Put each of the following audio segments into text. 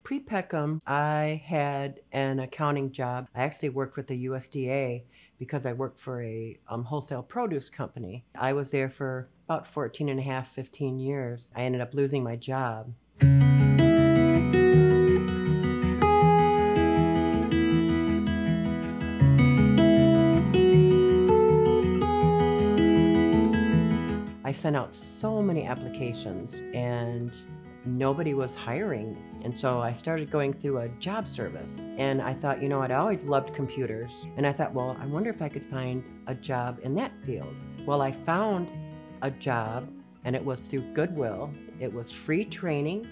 Pre-Peckham, I had an accounting job. I actually worked with the USDA because I worked for a wholesale produce company. I was there for about 14 and a half, 15 years. I ended up losing my job. I sent out so many applications and nobody was hiring. And so I started going through a job service. And I thought, you know what, I always loved computers. And I thought, well, I wonder if I could find a job in that field. Well, I found a job and it was through Goodwill. It was free training,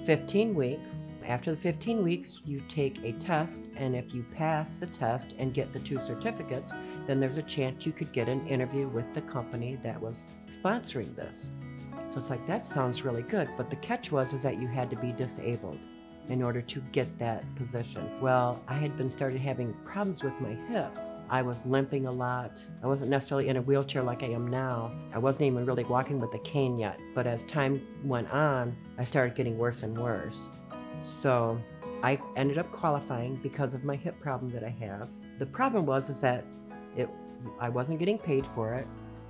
15 weeks. After the 15 weeks, you take a test, and if you pass the test and get the 2 certificates, then there's a chance you could get an interview with the company that was sponsoring this. So it's like, that sounds really good, but the catch is that you had to be disabled in order to get that position. Well, I had started having problems with my hips. I was limping a lot. I wasn't necessarily in a wheelchair like I am now. I wasn't even really walking with a cane yet, but as time went on, I started getting worse and worse. So I ended up qualifying because of my hip problem that I have. The problem is that I wasn't getting paid for it,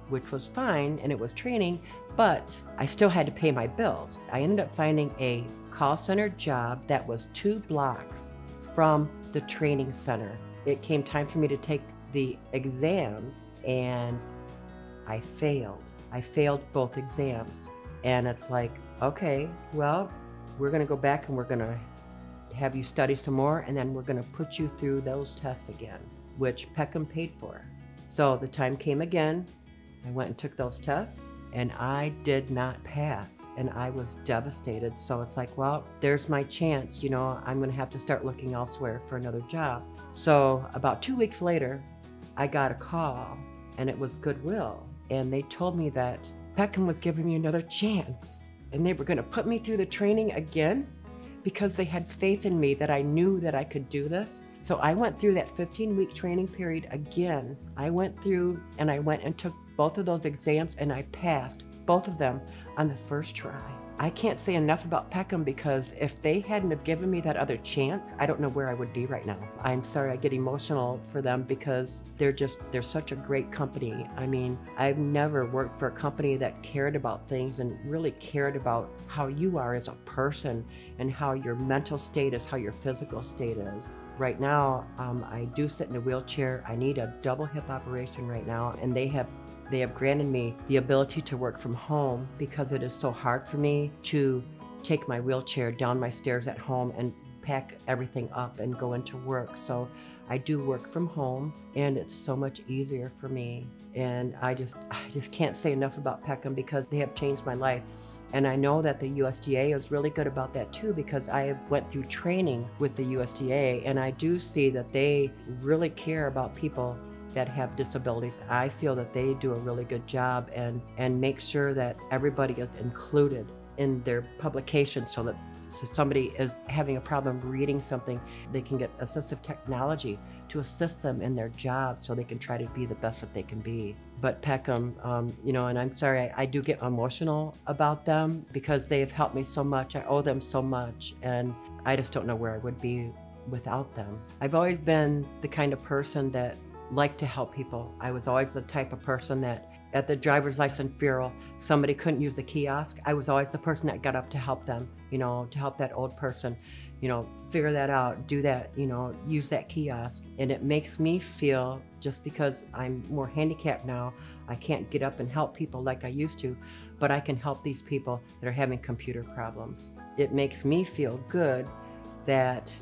which was fine, and it was training, but I still had to pay my bills. I ended up finding a call center job that was 2 blocks from the training center. It came time for me to take the exams, and I failed. I failed both exams. And it's like, okay, well, we're gonna go back and we're gonna have you study some more, and then we're gonna put you through those tests again, which Peckham paid for. So the time came again. I went and took those tests, and I did not pass, and I was devastated. So it's like, well, there's my chance, you know, I'm gonna have to start looking elsewhere for another job. So about 2 weeks later, I got a call, and it was Goodwill, and they told me that Peckham was giving me another chance, and they were gonna put me through the training again because they had faith in me that I knew that I could do this. So I went through that 15-week training period again. I went through and I went and took both of those exams, and I passed both of them on the first try. I can't say enough about Peckham because if they hadn't have given me that other chance, I don't know where I would be right now. I'm sorry, I get emotional for them because they're such a great company. I mean, I've never worked for a company that cared about things and really cared about how you are as a person and how your mental state is, how your physical state is. Right now, I do sit in a wheelchair. I need a double hip operation right now, and they have granted me the ability to work from home because it is so hard for me to take my wheelchair down my stairs at home and pack everything up and go into work. So I do work from home, and it's so much easier for me. And I just can't say enough about Peckham because they have changed my life. And I know that the USDA is really good about that too, because I went through training with the USDA, and I do see that they really care about people that have disabilities. I feel that they do a really good job and make sure that everybody is included in their publications, so that if somebody is having a problem reading something, they can get assistive technology to assist them in their job so they can try to be the best that they can be. But Peckham, you know, and I'm sorry, I do get emotional about them because they have helped me so much. I owe them so much, and I just don't know where I would be without them. I've always been the kind of person that liked to help people. I was always the type of person that at the driver's license bureau, somebody couldn't use the kiosk. I was always the person that got up to help them, you know, to help that old person, you know, figure that out, do that, you know, use that kiosk. And it makes me feel, just because I'm more handicapped now, I can't get up and help people like I used to, but I can help these people that are having computer problems. It makes me feel good that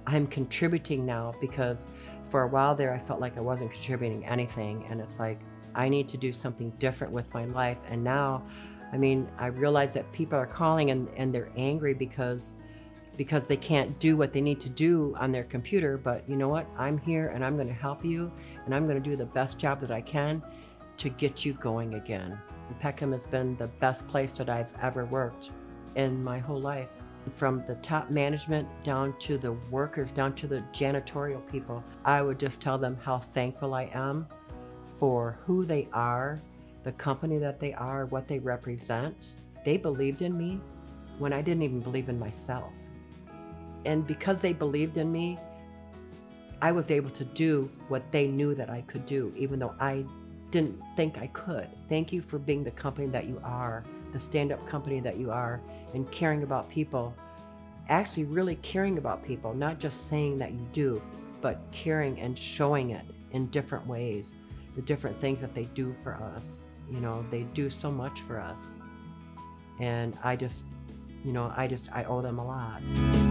I'm contributing now, because for a while there, I felt like I wasn't contributing anything, and it's like, I need to do something different with my life. And now, I mean, I realize that people are calling and they're angry because they can't do what they need to do on their computer. But you know what? I'm here, and I'm gonna help you, and I'm gonna do the best job that I can to get you going again. And Peckham has been the best place that I've ever worked in my whole life. From the top management down to the workers, down to the janitorial people, I would just tell them how thankful I am for who they are, the company that they are, what they represent. They believed in me when I didn't even believe in myself. And because they believed in me, I was able to do what they knew that I could do, even though I didn't think I could. Thank you for being the company that you are, the stand-up company that you are, and caring about people, actually really caring about people, not just saying that you do, but caring and showing it in different ways, the different things that they do for us. You know, they do so much for us. And I owe them a lot.